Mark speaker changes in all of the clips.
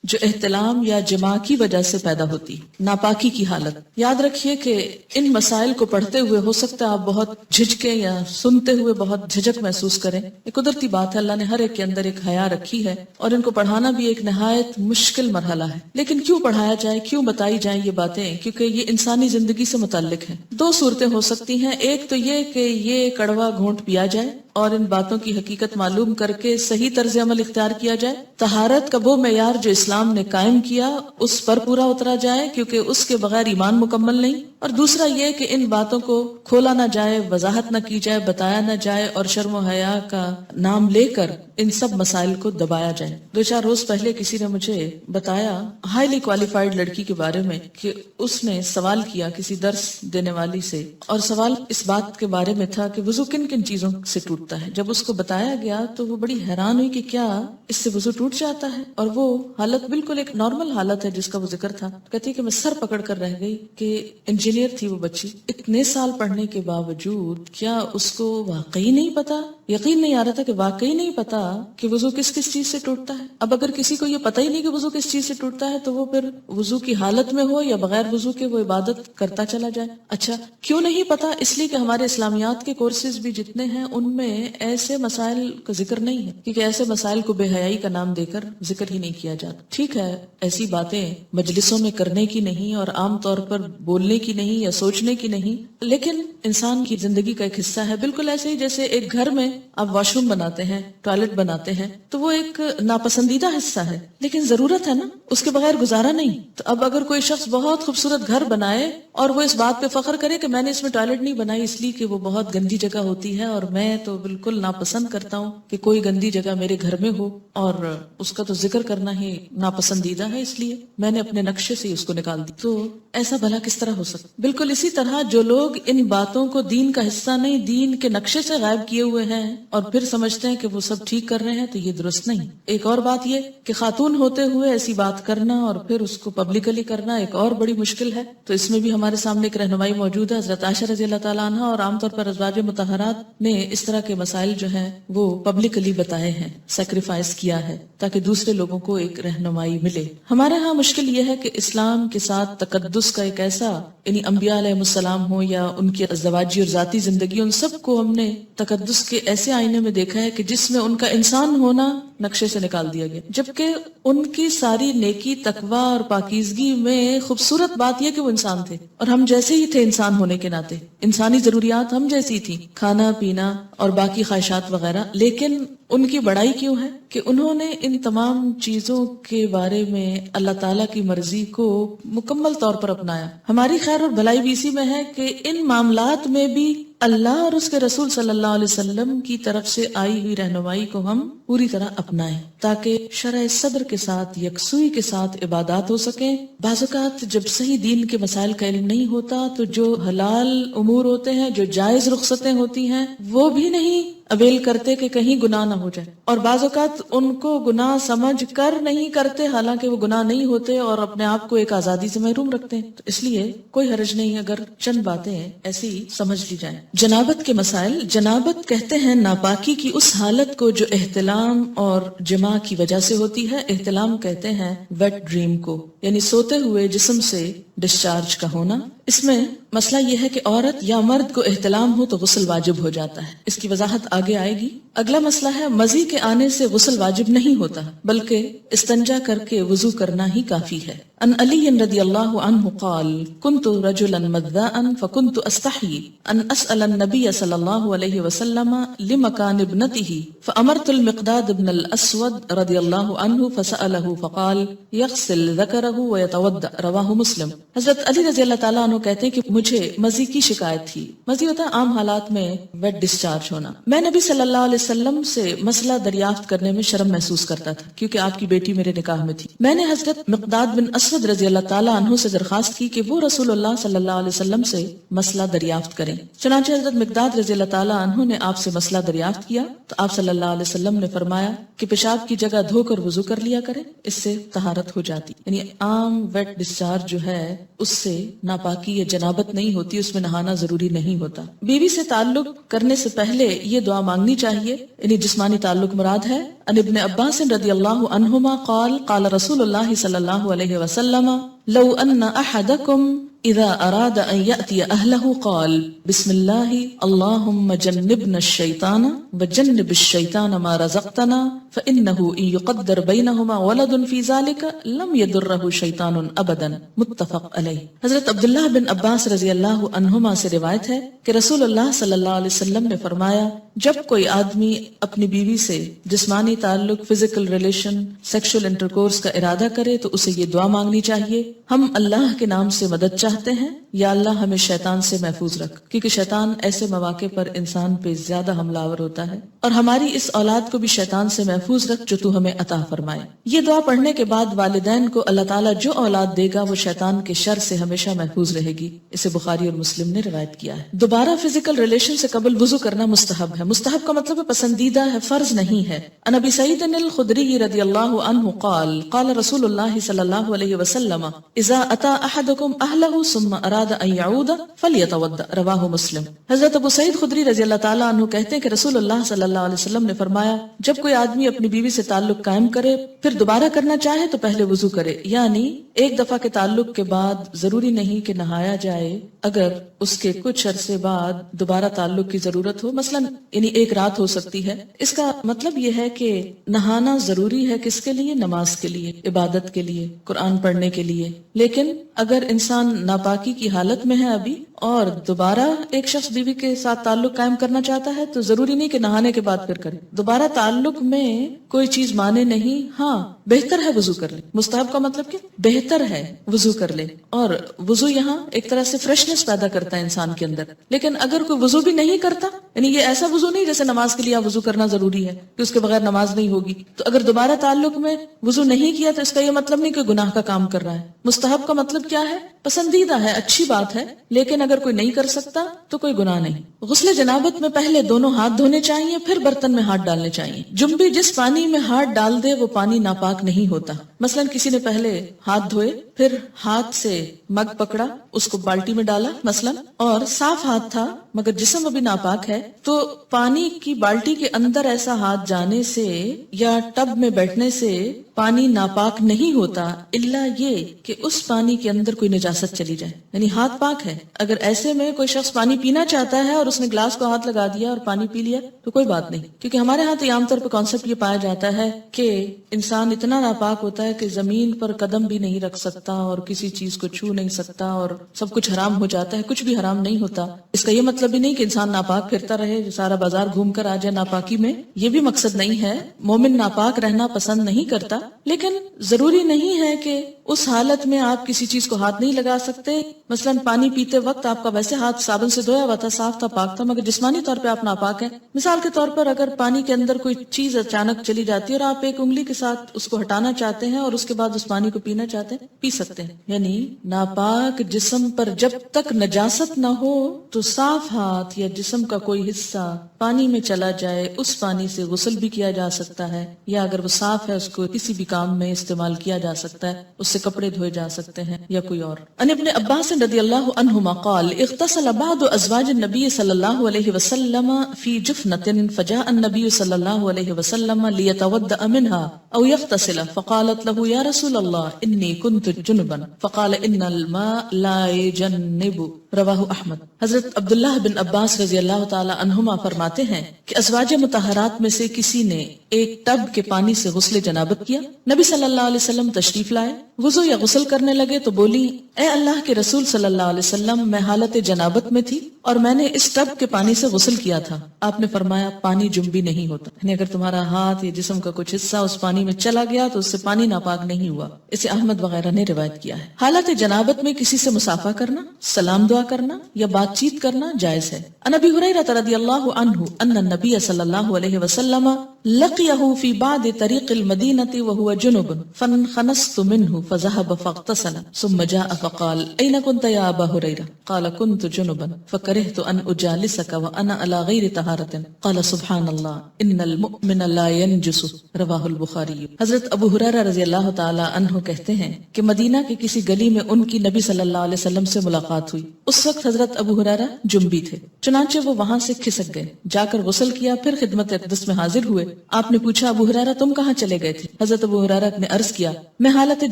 Speaker 1: جو احتلام یا جماع کی وجہ سے پیدا ہوتی، ناپاکی کی حالت۔ یاد رکھیے کہ ان مسائل کو پڑھتے ہوئے ہو سکتا ہے آپ بہت جھجکیں یا سنتے ہوئے بہت جھجک محسوس کریں۔ یہ قدرتی بات ہے، اللہ نے ہر ایک کے اندر ایک حیا رکھی ہے اور ان کو پڑھانا بھی ایک نہایت مشکل مرحلہ ہے۔ لیکن کیوں پڑھایا جائے، کیوں بتائی جائیں یہ باتیں؟ کیونکہ یہ انسانی زندگی سے متعلق ہیں۔ دو صورتیں ہو سکتی ہیں، ایک تو یہ کہ یہ کڑوا گھونٹ پیا جائے اور ان باتوں کی حقیقت معلوم کر کے صحیح طرز عمل اختیار کیا جائے، طہارت کا وہ معیار جو اسلام نے قائم کیا اس پر پورا اترا جائے، کیونکہ اس کے بغیر ایمان مکمل نہیں۔ اور دوسرا یہ کہ ان باتوں کو کھولا نہ جائے، وضاحت نہ کی جائے، بتایا نہ جائے اور شرم و حیا کا نام لے کر ان سب مسائل کو دبایا جائے۔ 2-4 روز پہلے کسی نے مجھے بتایا ہائیلی کوالیفائڈ لڑکی کے بارے میں کہ اس نے سوال کیا کسی درس دینے والی سے، اور سوال اس بات کے بارے میں تھا کہ وضو کن کن چیزوں سے ٹوٹتا ہے۔ جب اس کو بتایا گیا تو وہ بڑی حیران ہوئی کہ کیا اس سے وضو ٹوٹ جاتا ہے، اور وہ حالت بالکل ایک نارمل حالت ہے جس کا وہ ذکر تھا۔ کہتی کہ میں سر پکڑ کر رہ گئی کہ انجینئر تھی وہ بچی، اتنے سال پڑھنے کے باوجود کیا اس کو واقعی نہیں پتا، یقین نہیں آ رہا تھا کہ واقعی نہیں پتا کہ وضو کس کس چیز سے ٹوٹتا ہے۔ اب اگر کسی کو یہ پتہ ہی نہیں کہ وضو کس چیز سے ٹوٹتا ہے تو وہ پھر وضو کی حالت میں ہو یا بغیر وضو کے وہ عبادت کرتا چلا جائے۔ اچھا کیوں نہیں پتا؟ اس لیے کہ ہمارے اسلامیات کے کورسز بھی جتنے ہیں ان میں ایسے مسائل کا ذکر نہیں ہے، کیونکہ ایسے مسائل کو بے حیائی کا نام دے کر ذکر ہی نہیں کیا جاتا۔ ٹھیک ہے، ایسی باتیں مجلسوں میں کرنے کی نہیں اور عام طور پر بولنے کی نہیں یا سوچنے کی نہیں، لیکن انسان کی زندگی کا ایک حصہ ہے۔ بالکل ایسے ہی جیسے ایک گھر میں آپ واش روم بناتے ہیں، ٹوائلٹ بناتے ہیں، تو وہ ایک ناپسندیدہ حصہ ہے لیکن ضرورت ہے نا، اس کے بغیر گزارا نہیں۔ تو اب اگر کوئی شخص بہت خوبصورت گھر بنائے اور وہ اس بات پہ فخر کرے کہ میں نے اس میں ٹوائلٹ نہیں بنائی اس لیے کہ وہ بہت گندی جگہ ہوتی ہے اور میں تو بالکل ناپسند کرتا ہوں کہ کوئی گندی جگہ میرے گھر میں ہو، اور اس کا تو ذکر کرنا ہی ناپسندیدہ ہے اس لیے میں نے اپنے نقشے سے اس کو نکال دی، تو ایسا بھلا کس طرح ہو سکتا؟ بالکل اسی طرح جو لوگ ان باتوں کو دین کا حصہ نہیں، دین کے نقشے سے غائب کیے ہوئے ہیں اور پھر سمجھتے ہیں کہ وہ سب ٹھیک کر رہے ہیں، تو یہ درست نہیں۔ ایک اور بات یہ کہ خاتون ہوتے ہوئے ایسی بات کرنا اور پھر اس کو پبلکلی کرنا ایک اور بڑی مشکل ہے، تو اس میں بھی ہمارے سامنے ایک رہنمائی موجود ہے۔ حضرت عائشہ رضی اللہ تعالیٰ عنہ اور عام طور پر ازواج مطہرات نے اس طرح کے مسائل جو ہیں وہ پبلکلی بتائے ہیں، سیکریفائس کیا ہے تاکہ دوسرے لوگوں کو ایک رہنمائی ملے۔ ہمارے ہاں مشکل یہ ہے کہ اسلام کے ساتھ تقدس کا ایک ایسا، یعنی انبیاء علیہ السلام ہو یا ان کی ازدواجی اور ذاتی زندگی، ان سب کو ہم نے تقدس کے ایسے آئینے میں دیکھا ہے کہ جس میں ان کا انسان ہونا نقشے سے نکال دیا گیا، جبکہ ان کی ساری نیکی، تقوی اور پاکیزگی میں خوبصورت بات یہ کہ وہ انسان تھے اور ہم جیسے ہی تھے انسان ہونے کے ناطے، انسانی ضروریات ہم جیسی تھی، کھانا پینا اور باقی خواہشات وغیرہ، لیکن ان کی بڑائی کیوں ہے کہ انہوں نے ان تمام چیزوں کے بارے میں اللہ تعالیٰ کی مرضی کو مکمل طور پر اپنایا۔ ہماری خیر اور بھلائی بھی اسی میں ہے کہ ان معاملات میں بھی اللہ اور اس کے رسول صلی اللہ علیہ وسلم کی طرف سے آئی ہوئی رہنمائی کو ہم پوری طرح اپنائیں تاکہ شرع صدر کے ساتھ، یکسوئی کے ساتھ عبادات ہو سکیں۔ بعض اوقات جب صحیح دین کے مسائل کا علم نہیں ہوتا تو جو حلال امور ہوتے ہیں، جو جائز رخصتیں ہوتی ہیں، وہ بھی نہیں اویل کرتے کہ کہیں گناہ نہ ہو جائے، اور بعض اوقات ان کو گناہ سمجھ کر نہیں کرتے حالانکہ وہ گناہ نہیں ہوتے اور اپنے آپ کو ایک آزادی سے محروم رکھتے ہیں۔ تو اس لیے کوئی حرج نہیں اگر چند باتیں ایسی سمجھ لی جائیں۔ جنابت کے مسائل۔ جنابت کہتے ہیں ناپاکی کی اس حالت کو جو احتلام اور جماع کی وجہ سے ہوتی ہے۔ احتلام کہتے ہیں ویٹ ڈریم کو، یعنی سوتے ہوئے جسم سے ڈسچارج کا ہونا۔ اس میں مسئلہ یہ ہے کہ عورت یا مرد کو احتلام ہو تو غسل واجب ہو جاتا ہے، اس کی وضاحت آگے آئے گی۔ اگلا مسئلہ ہے مزی کے آنے سے غسل واجب نہیں ہوتا بلکہ استنجا کر کے وضو کرنا ہی کافی ہے۔ ان علی رضی اللہ عنہ قال كنت رجلا مذاء فكنت استحي ان اسأل النبي صلی اللہ علیہ وسلم لمكان ابنته فامرت المقداد بن الاسود رضی اللہ عنہ فسأله فقال يغسل ذكره ويتوضأ، رواہ مسلم۔ حضرت علی رضی اللہ تعالیٰ عنہ کہتے ہیں کہ مجھے مزی کی شکایت تھی۔ مزی ہوتا ہے عام حالات میں ویٹ ڈسچارج ہونا۔ میں نبی صلی اللہ علیہ وسلم سے مسئلہ دریافت کرنے میں شرم محسوس کرتا تھا کیونکہ آپ کی بیٹی میرے نکاح میں تھی۔ میں نے حضرت مقداد بن اسود رضی اللہ تعالیٰ عنہ سے درخواست کی کہ وہ رسول اللہ صلی اللہ علیہ وسلم سے مسئلہ دریافت کریں۔ چنانچہ حضرت مقداد رضی اللہ تعالیٰ عنہ نے آپ سے مسئلہ دریافت کیا تو آپ صلی اللہ علیہ وسلم نے فرمایا کہ پیشاب کی جگہ دھو کر وضو کر لیا کریں، اس سے طہارت ہو جاتی۔ یعنی عام ویٹ ڈسچارج جو ہے اس سے ناپاکی یا جنابت نہیں ہوتی، اس میں نہانا ضروری نہیں ہوتا۔ بیوی سے تعلق کرنے سے پہلے یہ دعا مانگنی چاہیے، یعنی جسمانی تعلق مراد ہے۔ ان ابن عباس رضی اللہ عنہما قال قال رسول اللہ صلی اللہ علیہ وسلم لو ان احدکم اذا اراد ان یأتی اہلہ قال بسم اللہ اللہم جنبنا الشیطان وجنب الشیطان ما رزقتنا فإنه ان يقدر بینہما ولد فی ذلک لم یضرہ شیطان ابدا، متفق علیہ۔ حضرت عبداللہ بن عباس رضی اللہ عنہما سے روایت ہے کہ رسول اللہ صلی اللہ علیہ وسلم نے فرمایا، جب کوئی آدمی اپنی بیوی سے جسمانی تعلق، فزیکل ریلیشن، سیکشل انٹرکورس کا ارادہ کرے تو اسے یہ دعا مانگنی چاہیے، ہم اللہ کے نام سے مدد چاہتے ہیں، یا اللہ ہمیں شیطان سے محفوظ رکھ، کیونکہ شیطان ایسے مواقع پر انسان پہ زیادہ حملہ آور ہوتا ہے، اور ہماری اس اولاد کو بھی شیطان سے محفوظ رکھ جو تو ہمیں عطا فرمائے۔ یہ دعا پڑھنے کے بعد والدین کو اللہ تعالیٰ جو اولاد دے گا وہ شیطان کے شر سے ہمیشہ محفوظ رہے گی، اسے بخاری اور مسلم نے روایت کیا ہے۔ دوبارہ فزیکل ریلیشن سے قبل وضو کرنا مستحب ہے۔ مستحب کا مطلب ہے پسندیدہ ہے، فرض نہیں ہے۔ ان ابی سعید الخدری رضی اللہ عنہ قال قال رسول اللہ صلی اللہ علیہ وسلم اذا اتى احدکم اہلہ ثم اراد ان يعود فلیتوضأ، رواہ مسلم۔ حضرت ابو سعید خدری رضی اللہ تعالیٰ عنہ کہتے ہیں کہ رسول اللہ صلی اللہ علیہ وسلم نے فرمایا، جب کوئی آدمی اپنی بیوی سے تعلق قائم کرے پھر دوبارہ کرنا چاہے تو پہلے وضو کرے، یعنی ایک دفعہ کے تعلق کے بعد ضروری نہیں کہ نہایا جائے، اگر اس کے کچھ عرصے بعد دوبارہ تعلق کی ضرورت ہو، مثلا یعنی ایک رات ہو سکتی ہے۔ اس کا مطلب یہ ہے کہ نہانا ضروری ہے کس کے لیے؟ نماز کے لیے، عبادت کے لیے، قرآن پڑھنے کے لیے۔ لیکن اگر انسان ناپاکی کی حالت میں ہے ابھی اور دوبارہ ایک شخص بیوی کے ساتھ تعلق قائم کرنا چاہتا ہے تو ضروری نہیں کہ نہانے کے بعد پھر کرے۔ دوبارہ تعلق میں کوئی چیز مانے نہیں، ہاں بہتر ہے وضو کر لے۔ مستحب کا مطلب کیا؟ بہتر ہے وضو کر لے، اور وضو یہاں ایک طرح سے فریشنس پیدا کرتا ہے انسان کے اندر۔ لیکن اگر کوئی وضو بھی نہیں کرتا، یعنی یہ ایسا وضو نہیں جیسے نماز کے لیے آپ وضو کرنا ضروری ہے کہ اس کے بغیر نماز نہیں ہوگی، تو اگر دوبارہ تعلق میں وضو نہیں کیا تو اس کا یہ مطلب نہیں کہ گناہ کا کام کر رہا ہے۔ مستحب کا مطلب کیا ہے؟ پسندیدہ ہے، اچھی بات ہے، لیکن اگر کوئی نہیں کر سکتا تو کوئی گناہ نہیں۔ غسل جنابت میں پہلے دونوں ہاتھ دھونے چاہیے، پھر برتن میں ہاتھ ڈالنے چاہیے۔ جنبی جس پانی میں ہاتھ ڈال دے وہ پانی ناپاک نہیں ہوتا۔ مثلا کسی نے پہلے ہاتھ دھوئے، پھر ہاتھ سے مگ پکڑا، اس کو بالٹی میں ڈالا مثلا، اور صاف ہاتھ تھا مگر جسم ابھی ناپاک ہے، تو پانی کی بالٹی کے اندر ایسا ہاتھ جانے سے یا ٹب میں بیٹھنے سے پانی ناپاک نہیں ہوتا، الا یہ کہ اس پانی کے اندر کوئی نجاست چلی جائے، یعنی ہاتھ پاک ہے۔ اگر ایسے میں کوئی شخص پانی پینا چاہتا ہے اور اس نے گلاس کو ہاتھ لگا دیا اور پانی پی لیا تو کوئی بات نہیں، کیونکہ ہمارے ہاں تو عام طور پہ کانسیپٹ یہ پایا جاتا ہے کہ انسان اتنا ناپاک ہوتا ہے کہ زمین پر قدم بھی نہیں رکھ سکتا اور کسی چیز کو چھو نہیں سکتا اور سب کچھ حرام ہو جاتا ہے۔ کچھ بھی حرام نہیں ہوتا۔ اس کا یہ مطلب بھی نہیں کہ انسان ناپاک پھرتا رہے، سارا بازار گھوم کر آ جائے ناپاکی میں، یہ بھی مقصد نہیں ہے۔ مومن ناپاک رہنا پسند نہیں کرتا، لیکن ضروری نہیں ہے کہ اس حالت میں آپ کسی چیز کو ہاتھ نہیں لگا سکتے۔ مثلا پانی پیتے وقت آپ کا ویسے ہاتھ صابن سے دھویا ہوا تھا، صاف تھا، پاک تھا، مگر جسمانی طور پہ آپ ناپاک ہیں۔ مثال کے طور پر اگر پانی کے اندر کوئی چیز اچانک چلی جاتی ہے اور آپ ایک انگلی کے ساتھ اس کو ہٹانا چاہتے ہیں اور اس کے بعد اس پانی کو پینا چاہتے ہیں، پی سکتے ہیں۔ یعنی ناپاک جسم پر جب تک نجاست نہ ہو تو صاف ہاتھ یا جسم کا کوئی حصہ پانی میں چلا جائے، اس پانی سے غسل بھی کیا جا سکتا ہے، یا اگر وہ صاف ہے اس کو کسی بھی کام میں استعمال کیا جا سکتا ہے، اس سے کپڑے دھوئے جا سکتے ہیں یا کوئی اور۔ ان ابن عباس رضی اللہ عنہما قال اغتسل بعض ازواج النبی صلی اللہ علیہ وسلم فی جفنۃ فجاء النبی صلی اللہ علیہ وسلم لیتودأ منها او یغتسل فقالت له یا رسول اللہ انی کنت جنبا فقال ان الماء لا يجنب، رواہ احمد۔ حضرت عبداللہ بن عباس رضی اللہ تعالی عنہما فرماتے ہیں کہ ازواج مطہرات میں سے کسی نے ایک ٹب کے پانی سے غسل جنابت کیا، نبی صلی اللہ علیہ وسلم تشریف لائے، وضو یا غسل کرنے لگے تو بولی، اے اللہ کے رسول صلی اللہ علیہ وسلم، میں حالت جنابت میں تھی اور میں نے اس ٹب کے پانی سے غسل کیا تھا۔ آپ نے فرمایا پانی جنبی نہیں ہوتا، یعنی اگر تمہارا ہاتھ یا جسم کا کچھ حصہ اس پانی میں چلا گیا تو اس سے پانی ناپاک نہیں ہوا۔ اسے احمد وغیرہ نے روایت کیا ہے۔ حالت جنابت میں کسی سے مصافحہ کرنا، سلام دعا کرنا یا بات چیت کرنا جائز ہے۔ عن ابی ہریرہ رضی اللہ عنہ ان النبی صلی اللہ علیہ وسلم لقیہ فی بعض طریق المدینہ وہو جنب فانخنست منہ فذهب فاغتسل ثم جاء فقال أين كنت يا أبا هريرة قال كنت جنبا فكرهت أن أجالسك وأنا على غير طهارة قال سبحان الله إن المؤمن لا ينجس رواہ البخاری۔ حضرت ابو ہریرہ رضی اللہ تعالی عنہ کہتے ہیں کہ مدینہ کی کسی گلی میں ان کی نبی صلی اللہ علیہ وسلم سے ملاقات ہوئی۔ اس وقت حضرت ابو ہریرہ جنبی تھے، چنانچہ وہ وہاں سے کھسک گئے، جا کر غسل کیا، پھر خدمت اقدس میں حاضر ہوئے۔ آپ نے پوچھا ابو ہریرہ تم کہاں چلے گئے تھے؟ حضرت ابو ہریرہ نے عرض کیا میں حالت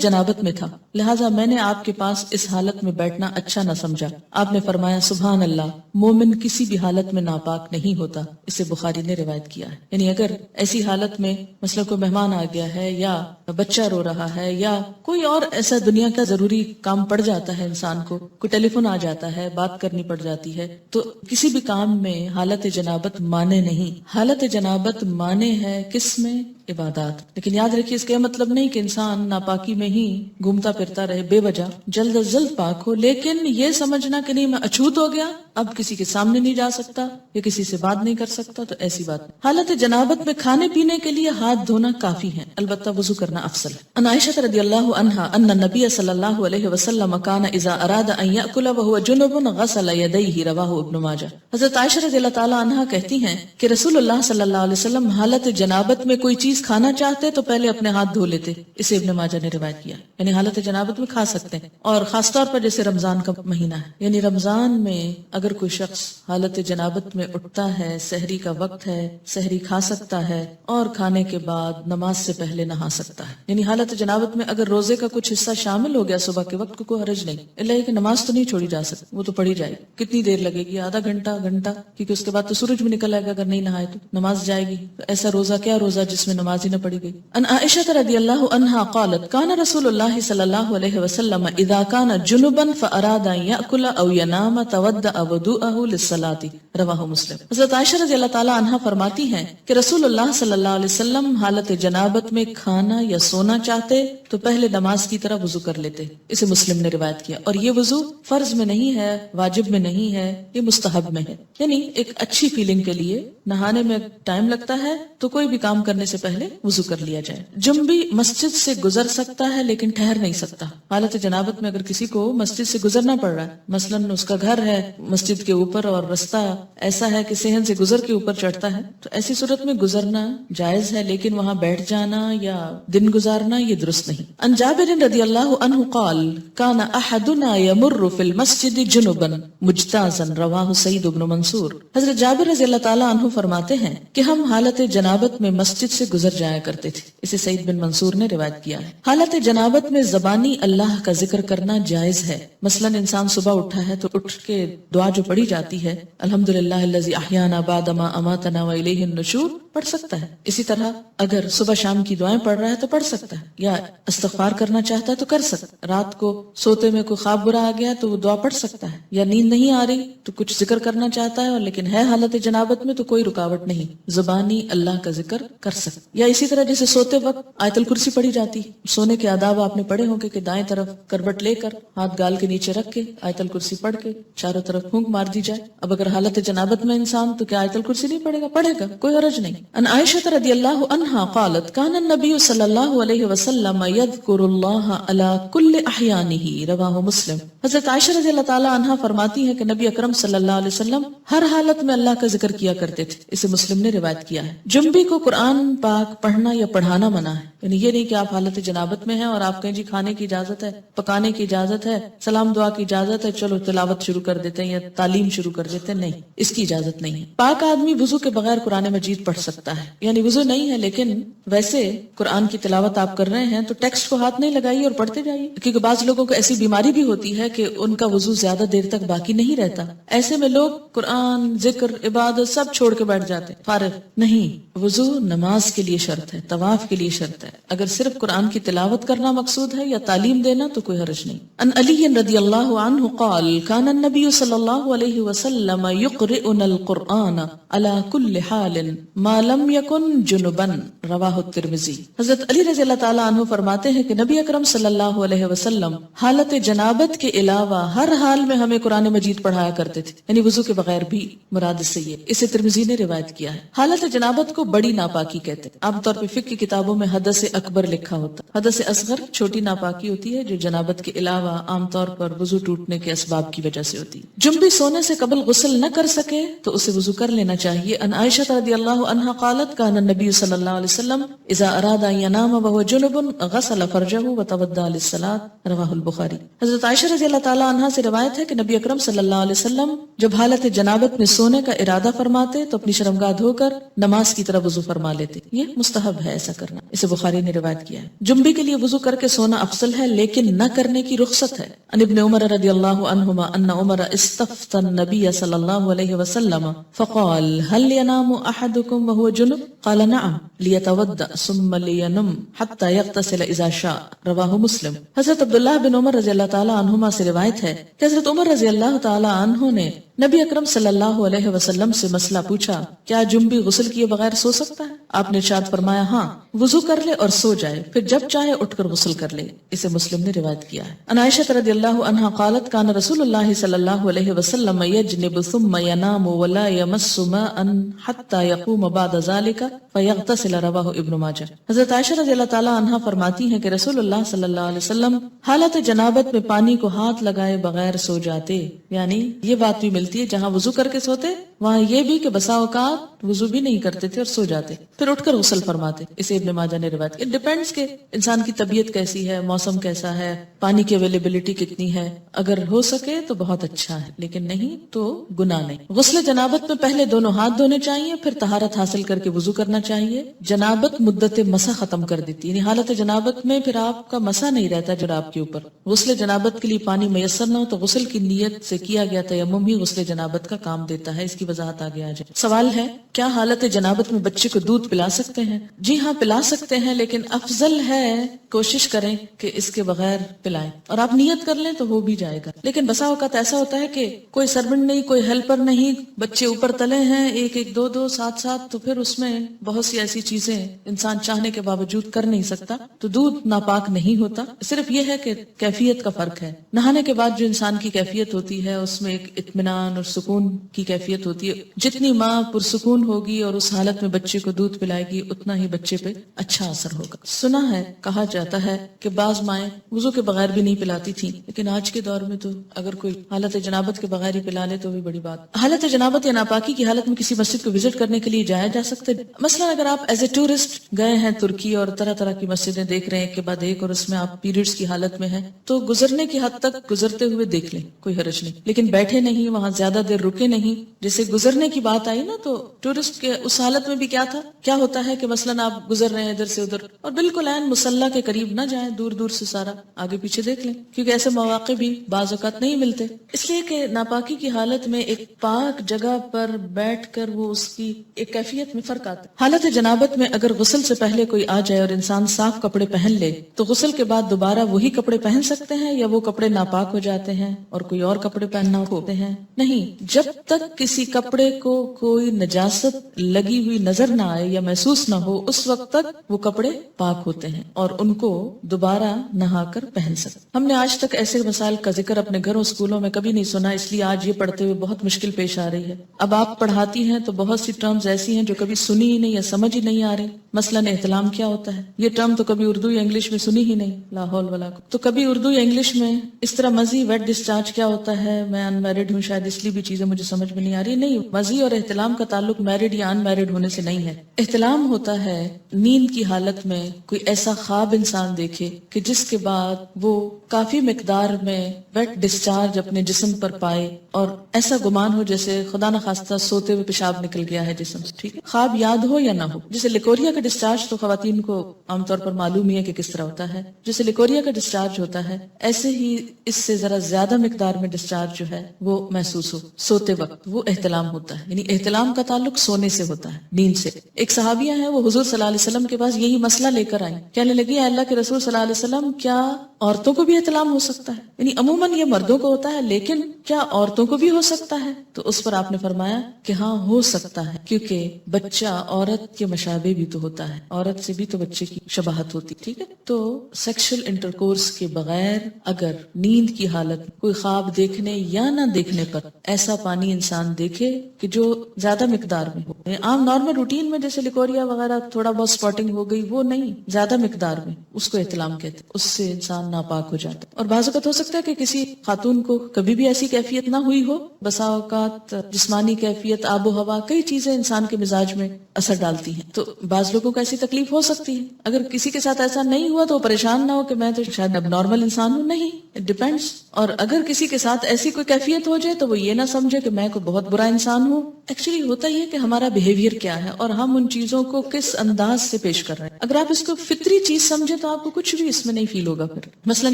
Speaker 1: جنابت میں تھا، لہٰذا میں نے آپ کے پاس اس حالت میں بیٹھنا اچھا نہ سمجھا۔ آپ نے فرمایا سبحان اللہ، مومن کسی بھی حالت میں ناپاک نہیں ہوتا۔ اسے بخاری نے روایت کیا ہے۔ یعنی اگر ایسی حالت میں مثلا کوئی مہمان آ گیا ہے یا بچہ رو رہا ہے یا کوئی اور ایسا دنیا کا ضروری کام پڑ جاتا ہے، انسان کو کوئی ٹیلی فون آ جاتا ہے، بات کرنی پڑ جاتی ہے، تو کسی بھی کام میں حالت جنابت مانے نہیں۔ حالت جنابت مانے ہے کس میں؟ عبادات۔ لیکن یاد رکھیے اس کا یہ مطلب نہیں کہ انسان ناپاکی میں ہی گھومتا پھرتا رہے بے وجہ، جلد از جلد پاک ہو، لیکن یہ سمجھنا کہ نہیں میں اچھوت ہو گیا، اب کسی کے سامنے نہیں جا سکتا یا کسی سے بات نہیں کر سکتا، تو ایسی بات نہیں۔ حالت جنابت میں کھانے پینے کے لیے ہاتھ دھونا کافی ہے، البتہ وضو کرنا افضل ہے۔ ان عائشہ رضی اللہ عنہا ان النبی صلی اللہ علیہ وسلم کان اذا اراد ان یاکل وهو جنب غسل یدیہ، رواہ ابن ماجہ۔ حضرت عائشہ رضی اللہ تعالی عنہا کہتی ہیں کہ رسول اللہ صلی اللہ علیہ وسلم حالت جنابت میں کوئی چیز کھانا چاہتے تو پہلے اپنے ہاتھ دھو لیتے۔ اسے ابن ماجہ نے روایت کیا، یعنی حالت جنابت میں کھا سکتے ہیں، اور خاص طور پر جیسے رمضان کا مہینہ ہے، یعنی رمضان میں اگر کوئی شخص حالت جنابت میں اٹھتا ہے، سحری کا وقت ہے، سحری کھا سکتا ہے اور کھانے کے بعد نماز سے پہلے نہا سکتا ہے۔ یعنی حالت جنابت میں اگر روزے کا کچھ حصہ شامل ہو گیا صبح کے وقت کو کوئی حرج نہیں، اللہ کہ نماز تو نہیں چھوڑی جا سکتی، وہ تو پڑھی جائے گی۔ کتنی دیر لگے گی؟ آدھا گھنٹہ، گھنٹہ، کیونکہ اس کے بعد تو سورج بھی نکل آئے گا، اگر نہیں نہائے تو نماز جائے گی۔ تو ایسا روزہ کیا روزہ جس میں نماز ہی نہ پڑھی گئی۔ ان عائشہ رضی اللہ عنہا قالت کان رسول اللہ صلی اللہ علیہ وسلم اذا کان جنبا فاراد ان یاکل او ینام تودع وضوءه للصلاة، رواہ مسلم۔ حضرت عائشہ رضی اللہ تعالی عنہا فرماتی ہیں کہ رسول اللہ صلی اللہ علیہ وسلم حالت جنابت میں کھانا یا سونا چاہتے تو پہلے نماز کی طرح وضو کر لیتے۔ اسے مسلم نے روایت کیا، اور یہ وضو فرض میں نہیں ہے، واجب میں نہیں ہے، یہ مستحب میں ہے۔ یعنی ایک اچھی فیلنگ کے لیے نہانے میں ٹائم لگتا ہے تو کوئی بھی کام کرنے سے پہلے وضو کر لیا جائے۔ جنبی مسجد سے گزر سکتا ہے لیکن ٹھہر نہیں سکتا۔ حالت جنابت میں اگر کسی کو مسجد سے گزرنا پڑ رہا ہے، مثلاً اس کا گھر ہے مسجد کے اوپر اور رستہ ایسا ہے کہ صحن سے گزر کے اوپر چڑھتا ہے، تو ایسی صورت میں گزرنا جائز ہے، لیکن وہاں بیٹھ جانا یا دن گزارنا یہ درست نہیں۔ ان جابر رضی اللہ عنہ قال کان احدنا یمر فی المسجد جنبا مجتازا، رواہ سعید بن منصور۔ حضرت جابر رضی اللہ تعالی عنہ فرماتے ہیں کہ ہم حالت جنابت میں مسجد سے گزر جایا کرتے تھے۔ اسے سعید بن منصور نے روایت کیا ہے۔ حالت جنابت میں زبانی اللہ کا ذکر کرنا جائز ہے۔ مثلا انسان صبح اٹھا ہے تو اٹھ کے دعا جو پڑھی جاتی ہے الحمدللہ الذی احیانا بعد ما اماتنا والیہ النشور، پڑھ سکتا ہے۔ اسی طرح اگر صبح شام کی دعائیں پڑھ رہا ہے تو پڑھ سکتا ہے، یا استغفار کرنا چاہتا ہے تو کر سکتا ہے۔ رات کو سوتے میں کوئی خواب برا آ گیا تو وہ دعا پڑھ سکتا ہے، یا نیند نہیں آ رہی تو کچھ ذکر کرنا چاہتا ہے اور لیکن ہے حالت جنابت میں تو کوئی رکاوٹ نہیں، زبانی اللہ کا ذکر کر سکتا۔ یا اسی طرح جیسے سوتے وقت آیت الکرسی پڑھی جاتی ہے، سونے کے آداب آپ نے پڑھے ہوں گے کہ دائیں طرف کروٹ لے کر ہاتھ گال کے نیچے رکھ کے آیت الکرسی پڑھ کے چاروں طرف پھونک مار دی جائے۔ اب اگر حالت جنابت میں انسان تو کیا آیت الکرسی نہیں پڑھے گا؟ پڑھے گا، کوئی حرج نہیں۔ ان عائشہ رضی اللہ عنہا قالت کان النبی صلی اللہ علیہ وسلم یذکر اللہ علی کل احیانہ، رواہ مسلم۔ حضرت عائشہ رضی اللہ تعالی عنہا فرماتی ہے کہ نبی اکرم صلی اللہ علیہ وسلم ہر حالت میں اللہ کا ذکر کیا کرتے تھے۔ اسے مسلم نے روایت کیا ہے۔ جنبی کو قرآن پاک پڑھنا یا پڑھانا منع ہے، یعنی یہ نہیں کہ آپ حالت جنابت میں ہیں اور آپ کہیں جی کھانے کی اجازت ہے، پکانے کی اجازت ہے، سلام دعا کی اجازت ہے، چلو تلاوت شروع کر دیتے ہیں یا تعلیم شروع کر دیتے ہیں، نہیں، اس کی اجازت نہیں ہے۔ پاک آدمی وضو کے بغیر قرآن مجید پڑھ سکتا ہے، یعنی وضو نہیں ہے لیکن ویسے قرآن کی تلاوت آپ کر رہے ہیں تو ٹیکسٹ کو ہاتھ نہیں لگائیے اور پڑھتے جائیے، کیونکہ بعض لوگوں کو ایسی بیماری بھی ہوتی ہے کہ ان کا وضو زیادہ دیر تک باقی نہیں رہتا۔ ایسے میں لوگ قرآن، ذکر، عبادت سب چھوڑ کے بیٹھ جاتے ہیں، فارغ نہیں۔ وضو نماز کے لیے شرط ہے، طواف کے لیے شرط ہے۔ اگر صرف قرآن کی تلاوت کرنا مقصود ہے یا تعلیم دینا تو کوئی حرج نہیں۔ ان علی رضی اللہ عنہ قال کان النبی صلی اللہ علیہ وسلم یقرئنا القرآن علی کل حال ما لم یکن جنبا، رواہ الترمذی۔ حضرت علی رضی اللہ تعالی عنہ فرماتے ہیں کہ نبی اکرم صلی اللہ علیہ وسلم حالت جنابت کے علاوہ ہر حال میں ہمیں قرآن مجید پڑھایا کرتے تھے، یعنی وضو کے بغیر بھی، مراد سے یہ۔ اسے ترمذی نے روایت کیا ہے۔ حالت جنابت کو بڑی ناپاکی کہتے ہیں۔ عام طور پہ فقہ کی کتابوں میں حدث اکبر لکھا ہوتا ہے. حدث اصغر چھوٹی ناپاکی ہوتی ہے جو جنابت کے علاوہ عام طور پر وضو ٹوٹنے کے اسباب کی وجہ سے ہوتی ہے. جنبی سونے سے قبل غسل نہ کر سکے تو اسے وضو کر لینا چاہیے. ان عائشہ رضی اللہ عنہا قالت کان النبی صلی اللہ علیہ وسلم اذا اراد ان ينام وهو جنب غسل فرجه وتوضا للصلاة رواہ البخاری. حضرت عائشہ رضی اللہ تعالی عنہا سے روایت ہے کہ نبی اکرم صلی اللہ علیہ وسلم جب حالت جنابت میں سونے کا ارادہ فرماتے تو اپنی شرمگاہ دھو کر نماز کی طرح وضو فرما لیتے. یہ مستحب ہے ایسا کرنا، اسے بخاری نے روایت کیا ہے. جنبی کے لیے وضو کر کے سونا افضل ہے لیکن نہ کرنے کی رخصت ہے. ان ابن عمر رضی اللہ عنہما ان عمر استفتى النبي صلی اللہ علیہ وسلم فقال هل ينام احدكم وهو جنب قال نعم ليتوضا ثم لينم حتى يغتسل اذا شاء رواہ مسلم. حضرت عبداللہ بن عمر رضی اللہ تعالی عنہما سے روایت ہے کہ حضرت عمر رضی اللہ تعالی عنہ نے نبی اکرم صلی اللہ علیہ وسلم سے مسئلہ پوچھا کیا جنبی غسل کیے بغیر سو سکتا ہے؟ آپ نے ارشاد فرمایا ہاں، وضو کر لے اور سو جائے، پھر جب چاہے اٹھ کر غسل کر لے. اسے مسلم نے روایت کیا ہے. ان عائشہ رضی اللہ عنہا قالت کان رسول اللہ صلی اللہ علیہ وسلم یجنب ثم ینام ولا یمس ماء حتى يقوم بعد ذلك فیغتسل رواہ ابن ماجہ. حضرت عائشہ رضی اللہ تعالی عنہا فرماتی ہیں کہ رسول اللہ صلی اللہ علیہ وسلم حالت جنابت میں پانی کو ہاتھ لگائے بغیر سو جاتے. یعنی یہ بات بھی ملتی ہے جہاں وضو کر کے سوتے وہاں یہ بھی کہ بسا اوقات وضو بھی نہیں کرتے تھے اور سو جاتے، پھر اٹھ کر غسل فرماتے. اسے ابن ماجہ نے روایت. اٹ ڈیپینڈس کہ انسان کی طبیعت کیسی ہے، موسم کیسا ہے، پانی کی اویلیبلٹی کتنی ہے. اگر ہو سکے تو بہت اچھا ہے، لیکن نہیں تو گناہ نہیں. غسل جنابت میں پہلے دونوں ہاتھ دھونے چاہیے، پھر طہارت حاصل کر کے وضو کرنا چاہیے. جنابت مدت مسح ختم کر دیتی، یعنی حالت جنابت میں پھر آپ کا مسح نہیں رہتا جراب کے اوپر. غسل جنابت کے لیے پانی میسر نہ ہو تو غسل کی نیت سے کیا گیا تیمم ہی غسل جنابت کا کام دیتا ہے. اس کی وضاحت آگے آ جائے. سوال ہے کیا حالت جنابت میں بچے کو دودھ پلا سکتے ہیں؟ جی ہاں پلا سکتے ہیں، لیکن افضل ہے کوشش کریں کہ اس کے بغیر پلائیں، اور آپ نیت کر لیں تو ہو بھی جائے گا. لیکن بسا اوقات ایسا ہوتا ہے کہ کوئی سرونٹ نہیں، کوئی ہیلپر نہیں، بچے اوپر تلے ہیں ایک ایک دو دو ساتھ ساتھ، تو پھر اس میں بہت سی ایسی چیزیں انسان چاہنے کے باوجود کر نہیں سکتا، تو دودھ ناپاک نہیں ہوتا. صرف یہ ہے کہ کیفیت کا فرق ہے. نہانے کے بعد جو انسان کی کیفیت ہوتی ہے اس میں ایک اطمینان اور سکون کی کیفیت ہوتی ہے. جتنی ماں پرسکون ہوگی اور اس حالت میں بچے کو دودھ پلائے گی اتنا ہی بچے پہ اچھا اثر ہوگا. سنا ہے، کہا جاتا ہے کہ بعض مائیں وضو کے بغیر بھی نہیں پلاتی تھیں، لیکن آج کے دور میں تو اگر کوئی حالت جنابت کے بغیر ہی پلا لے تو بھی بڑی بات. حالت جنابت یا ناپاکی کی حالت میں کسی مسجد کو وزٹ کرنے کے لیے جایا جا سکتا ہے. مثلا اگر آپ ایز اے ٹورسٹ گئے ہیں ترکی اور طرح طرح کی مسجدیں دیکھ رہے ہیں ایک کے بعد ایک، اور اس میں آپ پیریڈز کی حالت میں ہیں، تو گزرنے کی حد تک گزرتے ہوئے دیکھ لیں، کوئی حرج نہیں، لیکن بیٹھے نہیں، وہاں زیادہ دیر رکے نہیں. جیسے گزرنے کی بات آئی نا، تو ٹورسٹ کے اس حالت میں بھی کیا ہوتا ہے کہ مثلا آپ گزر رہے ہیں ادھر سے ادھر، اور بالکل عین مصلی کے قریب نہ جائیں، دور دور سے سارا آگے پیچھے دیکھ لیں، کیونکہ ایسے مواقع بھی بعض اوقات نہیں ملتے. اس لیے کہ ناپاکی کی حالت میں ایک پاک جگہ پر بیٹھ کر وہ اس کی ایک کیفیت میں فرق آتا ہے. حالت جنابت میں اگر غسل سے پہلے کوئی آ جائے اور انسان صاف کپڑے پہن لے تو غسل کے بعد دوبارہ وہی کپڑے پہن سکتے ہیں یا وہ کپڑے ناپاک ہو جاتے ہیں اور کوئی اور کپڑے پہننا ہوتے ہیں؟ نہیں، جب تک کسی کپڑے کو کوئی نجاست لگی ہوئی نظر نہ آئے یا محسوس نہ ہو اس وقت تک وہ کپڑے پاک ہوتے ہیں اور ان کو دوبارہ نہا کر پہن سکتے. ہم نے آج تک ایسے مسائل کا ذکر اپنے گھروں اسکولوں میں کبھی نہیں سنا، اس لیے آج یہ پڑھتے ہوئے بہت مشکل پیش آ رہی ہے. اب آپ پڑھاتی ہیں تو بہت سی ٹرمز ایسی ہیں جو کبھی سنی ہی نہیں یا سمجھ ہی نہیں آ رہی. مثلاً احتلام کیا ہوتا ہے، یہ ٹرم تو کبھی اردو یا انگلش میں سنی ہی نہیں، لا حول ولا قوت. تو کبھی اردو یا انگلش میں اس طرح مزی ویٹ ڈسچارج کیا ہوتا ہے، میں ان میرڈ ہوں شاید اس لیے بھی چیزیں مجھے سمجھ میں نہیں آ رہی. نہیں، مزی اور احتلام کا تعلق میرڈ یا ان میرڈ ہونے سے نہیں ہے. احتلام ہوتا ہے نیند کی حالت میں کوئی ایسا خواب انسان دیکھے کہ جس کے بعد وہ کافی مقدار میں ویٹ ڈسچارج اپنے جسم پر پائے اور ایسا گمان ہو جیسے خدا نخواستہ سوتے ہوئے پیشاب نکل گیا ہے جسم سے. ٹھیک ہے، خواب یاد ہو یا نہ ہو. جیسے لیکوریا کا ڈسچارج تو خواتین کو عام طور پر معلوم ہی ہے کہ کس طرح ہوتا ہے. جیسے لیکوریا کا ڈسچارج ہوتا ہے ایسے ہی اس سے ذرا زیادہ مقدار میں ڈسچارج جو ہے وہ محسوس ہو سوتے وقت، وہ احتلام ہوتا ہے. یعنی احتلام کا تعلق سونے سے ہوتا ہے، نیند سے. ایک صحابیہ ہیں وہ حضور صلی اللہ علیہ وسلم کے پاس یہی مسئلہ لے کر آئیں، کہنے لگی اے اللہ کے رسول صلی اللہ علیہ وسلم، کیا عورتوں کو بھی احتلام ہو سکتا ہے؟ یعنی عموماً یہ مردوں کو ہوتا ہے، لیکن کیا عورتوں کو بھی ہو سکتا ہے؟ تو اس پر آپ نے فرمایا کہ ہاں ہو سکتا ہے، کیونکہ بچہ عورت کے مشابہ بھی تو ہوتا ہے، عورت سے بھی تو بچے کی شباہت ہوتی، ٹھیک ہے؟ تو سیکشل انٹرکورس کے بغیر اگر نیند کی حالت کوئی خواب دیکھنے یا نہ دیکھنے پر ایسا پانی انسان دیکھے کہ جو زیادہ مقدار میں ہو، عام نارمل روٹین میں جیسے لیکوریا وغیرہ تھوڑا بہت سپاٹنگ ہو گئی، وہ نہیں، زیادہ مقدار میں، اس کو احتلام کہتے ہیں، اس سے انسان ناپاک ہو جاتا ہے۔ اور بعض اوقات ہو سکتا ہے کہ کسی خاتون کو کبھی بھی ایسی کیفیت نہ ہوئی ہو، بسا اوقات جسمانی کیفیت، آب و ہوا، کئی چیزیں انسان کے مزاج میں اثر ڈالتی ہیں، تو بعض لوگوں کو ایسی تکلیف ہو سکتی ہے۔ اگر کسی کے ساتھ ایسا نہیں ہوا تو وہ پریشان نہ ہو کہ میں تو شاید اب نارمل انسان ہوں، نہیں، اٹ ڈیپینڈس۔ اور اگر کسی کے ساتھ ایسی کوئی کیفیت ہو جائے تو وہ یہ نہ سمجھے کہ میں کوئی بہت برا انسان ہوں۔ ایکچولی ہوتا یہ کہ ہمارا بیہیویئر کیا ہے اور ہم ان چیزوں کو کس انداز سے پیش کر رہے ہیں۔ اگر آپ اس کو فطری چیز سمجھے تو آپ کو کچھ بھی اس میں نہیں فیل ہوگا۔ پھر مثلاً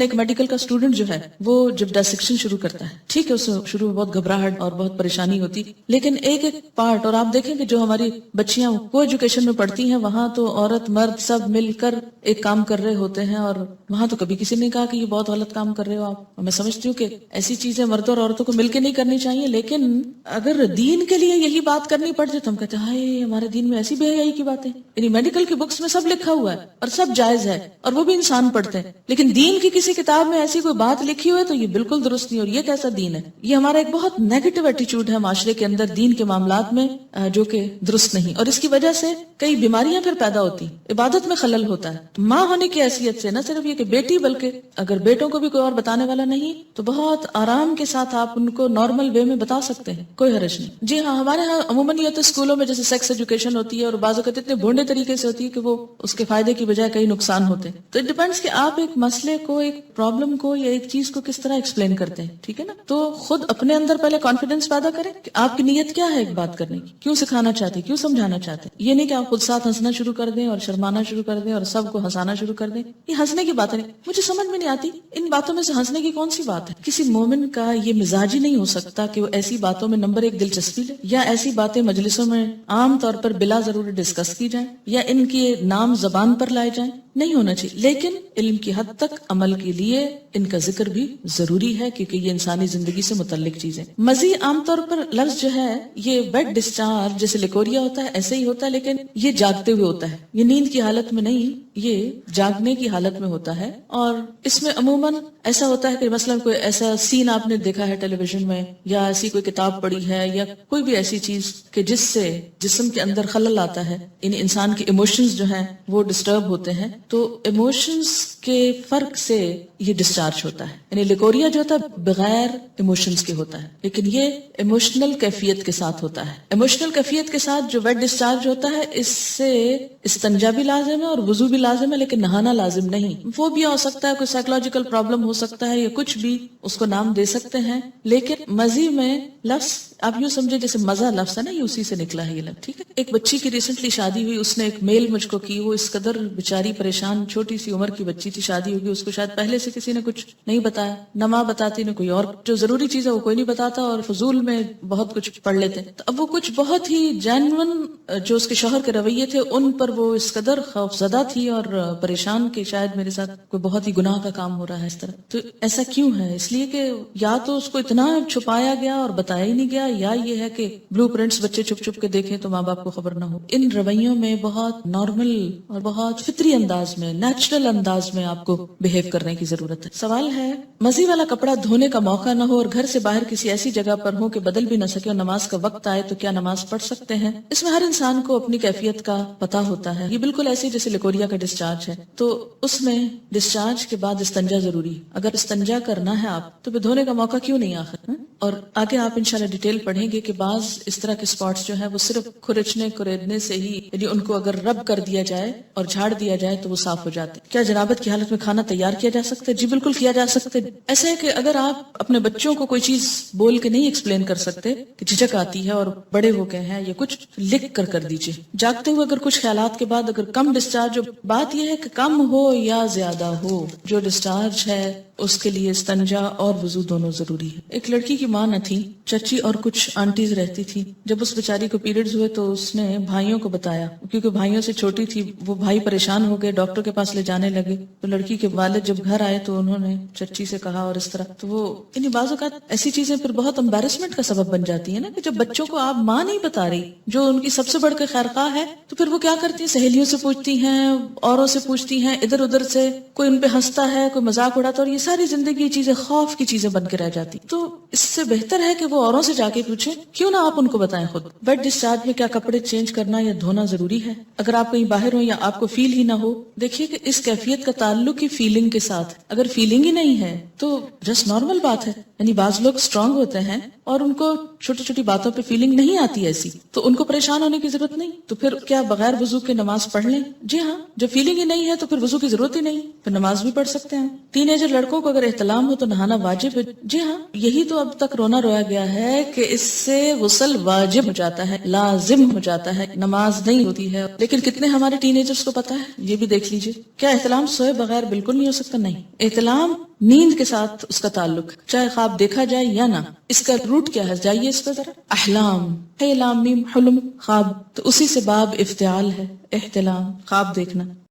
Speaker 1: ایک میڈیکل کا اسٹوڈنٹ جو ہے وہ جب ڈائسیکشن شروع کرتا ہے، ٹھیک ہے، اس شروع میں بہت گھبراہٹ اور بہت پریشانی ہوتی، لیکن ایک ایک پارٹ، اور آپ دیکھیں کہ جو ہماری بچیاں کو ایجوکیشن میں پڑھتی ہیں وہاں تو عورت مرد سب مل کر ایک کام کر رہے ہوتے ہیں، اور وہاں تو کبھی کسی نے کہا کہ یہ بہت غلط کام کر رہے ہو آپ۔ میں سمجھتی ہوں کہ ایسی چیزیں مردوں اور عورتوں کو مل کے نہیں کرنی چاہیے، لیکن اگر دین کے لیے یہی بات کرنی پڑ جائے تو ہم کہتے ہیں ہائے ہمارے دین میں ایسی بے حیائی کی باتیں، یعنی میڈیکل کی بکس میں سب لکھا ہوا ہے اور سب جائز ہے اور وہ بھی انسان پڑھتے ہیں، لیکن دین کی کسی کتاب میں ایسی کوئی بات لکھی ہوئی ہے تو یہ بالکل درست نہیں، اور یہ کیسا دین ہے؟ یہ ہمارا ایک بہت نیگیٹو ایٹیچیوڈ ہے معاشرے کے اندر دین کے معاملات میں، جو کہ درست نہیں، اور اس کی وجہ سے کئی بیماریاں پھر پیدا ہوتی، عبادت میں خلل ہوتا ہے۔ ماں ہونے کی حیثیت سے نہ صرف یہ کہ بیٹی، بلکہ اگر بیٹوں کو بھی کوئی اور بتانے والا نہیں تو بہت آرام کے ساتھ آپ ان کو نارمل وے میں بتا سکتے ہیں، کوئی حرج نہیں۔ جی ہاں، ہمارے ہاں عموماً یہ تو اسکولوں میں جیسے سیکس ایجوکیشن ہوتی ہے اور بعض اوقات اتنے بھونڈے طریقے سے ہوتی ہے کہ وہ اس کے فائدے کی بجائے کئی نقصان ہوتے ہیں، تو اٹ ڈیپینڈس کہ آپ ایک مسئلے کو، ایک پرابلم کو یا ایک چیز کو کس طرح ایکسپلین کرتے ہیں، ٹھیک ہے نا؟ تو خود اپنے اندر پہلے کانفیڈنس پیدا کریں کہ آپ کی نیت کیا ہے ایک بات کرنے کی، کیوں سکھانا چاہتے ہیں، کیوں سمجھانا چاہتے ہیں۔ یہ نہیں کہ آپ خود ساتھ ہنسنا شروع کر دیں اور شرمانا شروع کر دیں اور سب کو ہنسانا شروع کر دیں، یہ ہنسنے کی باتیں نہیں، مجھے سمجھ میں نہیں آتی ان باتوں میں سے ہنسنے کی کون سی بات ہے۔ کسی مومن کا یہ مزاج ہی نہیں ہو سکتا کہ وہ ایسی باتوں میں نمبر ایک دلچسپی لے، یا ایسی باتیں مجلسوں میں عام طور پر بلا ضروری ڈسکس کی جائیں یا ان کے نام زبان پر لائے جائیں، نہیں ہونا چاہیے۔ لیکن علم کی حد تک عمل کے لیے ان کا ذکر بھی ضروری ہے، کیونکہ یہ انسانی زندگی سے متعلق چیزیں۔ مزی عام طور پر لفظ جو ہے یہ ویٹ ڈسچارج جیسے لیکوریا ہوتا ہے ایسے ہی ہوتا ہے، لیکن یہ جاگتے ہوئے ہوتا ہے، یہ نیند کی حالت میں نہیں، یہ جاگنے کی حالت میں ہوتا ہے۔ اور اس میں عموماً ایسا ہوتا ہے کہ مثلا کوئی ایسا سین آپ نے دیکھا ہے ٹیلی ویژن میں، یا ایسی کوئی کتاب پڑھی ہے، یا کوئی بھی ایسی چیز کہ جس سے جسم کے اندر خلل آتا ہے، یعنی انسان کے ایموشنز جو ہیں وہ ڈسٹرب ہوتے ہیں، تو ایموشنز کے فرق سے یہ ڈسچارج ہوتا ہے۔ یعنی لیکوریا جو ہوتا ہے بغیر ایموشنز کے ہوتا ہے، لیکن یہ ایموشنل کیفیت کے ساتھ ہوتا ہے۔ ایموشنل کیفیت کے ساتھ جو ویٹ ڈسچارج ہوتا ہے، اس سے استنجا بھی لازم ہے اور وضو بھی لازم ہے، لیکن نہانا لازم نہیں۔ وہ بھی ہو سکتا ہے، کوئی سائیکولوجیکل پرابلم ہو سکتا ہے یا کچھ بھی، اس کو نام دے سکتے ہیں، لیکن مزی میں لفظ آپ یوں سمجھے جیسے مزہ لفظ ہے نا، یہ اسی سے نکلا ہے یہ لفظ، ٹھیک ہے۔ ایک بچی کی ریسنٹلی شادی ہوئی، اس نے ایک میل مجھ کو کی، وہ اس قدر بیچاری پریشان، چھوٹی سی عمر کی بچی تھی، شادی ہوگی، اس کو شاید پہلے سے کسی نے کچھ نہیں بتایا، نہ ماں بتاتی نہ کوئی اور، جو ضروری چیز ہے وہ کوئی نہیں بتاتا، اور فضول میں بہت کچھ پڑھ لیتے ہیں۔ تو اب وہ کچھ بہت ہی جینون جو اس کے شوہر کے رویے تھے ان پر وہ اس قدر خوف زدہ تھی اور پریشان کہ شاید میرے ساتھ کوئی بہت ہی گناہ کا کام ہو رہا ہے اس طرح۔ تو ایسا کیوں ہے؟ اس لیے کہ یا تو اس کو اتنا چھپایا گیا اور بتایا ہی نہیں گیا، یا یہ ہے کہ بلو پرنٹس بچے چھپ چھپ کے دیکھیں تو ماں باپ کو خبر نہ ہو۔ ان رویوں میں بہت نارمل اور بہت فطری انداز میں، نیچرل انداز میں آپ کو بہیو کرنے کی ضرورت ہے۔ سوال ہے، مزی والا کپڑا دھونے کا موقع نہ ہو اور گھر سے باہر کسی ایسی جگہ پر ہو کہ بدل بھی نہ سکے اور نماز کا وقت آئے تو کیا نماز پڑھ سکتے ہیں؟ اس میں ہر انسان کو اپنی کیفیت کا پتہ ہوتا ہے، یہ بالکل ایسے جیسے لیکوریا کا ڈسچارج ہے، تو اس میں ڈسچارج کے بعد استنجا ضروری ہے۔ اگر استنجا کرنا ہے آپ تو پھر دھونے کا موقع کیوں نہیں آخر؟ اور آگے آپ انشاءاللہ ڈیٹیل پڑھیں گے کہ بعض اس طرح کے سپاٹس جو ہیں وہ صرف کھرچنے کریدنے سے ہی، یعنی ان کو اگر رب کر دیا جائے اور جھاڑ دیا جائے تو وہ صاف ہو جاتے ہیں۔ کیا جنابت کی حالت میں کھانا تیار کیا جا سکتا ہے؟ جی بالکل کیا جا سکتا ہے۔ ایسا ہے کہ اگر آپ اپنے بچوں کو کوئی چیز بول کے نہیں ایکسپلین کر سکتے کہ جھجک آتی ہے اور بڑے ہو گئے ہیں، یا کچھ لکھ کر دیجئے۔ جاگتے ہوئے اگر کچھ خیالات کے بعد اگر کم ڈسچارج، بات یہ ہے کہ کم ہو یا زیادہ ہو، جو ڈسچارج ہے اس کے لیے استنجا اور وضو دونوں ضروری ہے۔ ایک لڑکی کی کی ماں نہ تھی، چچی اور کچھ آنٹیز رہتی تھی. جب اس بیچاری کو پیریڈز ہوئے تو اس نے بھائیوں کو بتایا، کیونکہ بھائیوں سے چھوٹی تھی. وہ بھائی پریشان ہو گئے، ڈاکٹر کے پاس لے جانے لگے. تو لڑکی کے والد جب گھر آئے تو انہوں نے چچی سے کہا اور اس طرح. تو وہ یعنی بعض اوقات ایسی چیزیں پھر بہت امبیرسمنٹ کا سبب بن جاتی ہیں نا، کہ جب بچوں کو آپ ماں نہیں بتا رہی جو ان کی سب سے بڑھ کے خیرخواہ ہے، تو پھر وہ کیا کرتی ہیں، سہیلیوں سے پوچھتی ہیں، اوروں سے پوچھتی ہیں، ادھر ادھر سے کوئی ان پہ ہنستا ہے، کوئی مذاق اڑاتا ہے، اور یہ ساری زندگی یہ چیزیں خوف کی چیزیں بن کے رہ جاتی. تو اس سے بہتر ہے کہ وہ اوروں سے جا کے پوچھیں، کیوں نہ آپ ان کو بتائیں خود. بیڈ ڈسچارج میں کیا کپڑے چینج کرنا یا دھونا ضروری ہے؟ اگر آپ کہیں باہر ہو یا آپ کو فیل ہی نہ ہو، دیکھیے کہ اس کیفیت کا تعلق ہی فیلنگ کے ساتھ. اگر فیلنگ ہی نہیں ہے تو جسٹ نارمل بات ہے. یعنی بعض لوگ اسٹرانگ ہوتے ہیں اور ان کو چھوٹی چھوٹی باتوں پہ فیلنگ نہیں آتی ایسی، تو ان کو پریشان ہونے کی ضرورت نہیں. تو پھر کیا بغیر وضو کے نماز پڑھ لیں؟ جی ہاں. جب فیلنگ ہی نہیں ہے تو پھر وضو کی ضرورت ہی نہیں، پھر نماز بھی پڑھ سکتے ہیں. ٹین ایجر لڑکوں کو اگر احتلام ہو تو نہانا واجب ہے. جی ہاں. یہی تو اب تک رونا رویا گیا ہے کہ اس سے غسل واجب ہو جاتا ہے، لازم ہو جاتا ہے، نماز نہیں ہوتی ہے. لیکن کتنے ہمارے ٹین ایجرز کو پتا ہے؟ یہ بھی دیکھ لیجئے. کیا احتلام سوئے بغیر بالکل نہیں ہو سکتا؟ نہیں. احتلام نیند کے ساتھ اس کا تعلق، چاہے خواب دیکھا جائے یا نہ. اس کا روٹ کیا ہے؟ جائیے اس پہ ذرا. احلام ہے، لام میم حلم، خواب. تو اسی سے باب افتعال ہے، احتلام، خواب دیکھنا.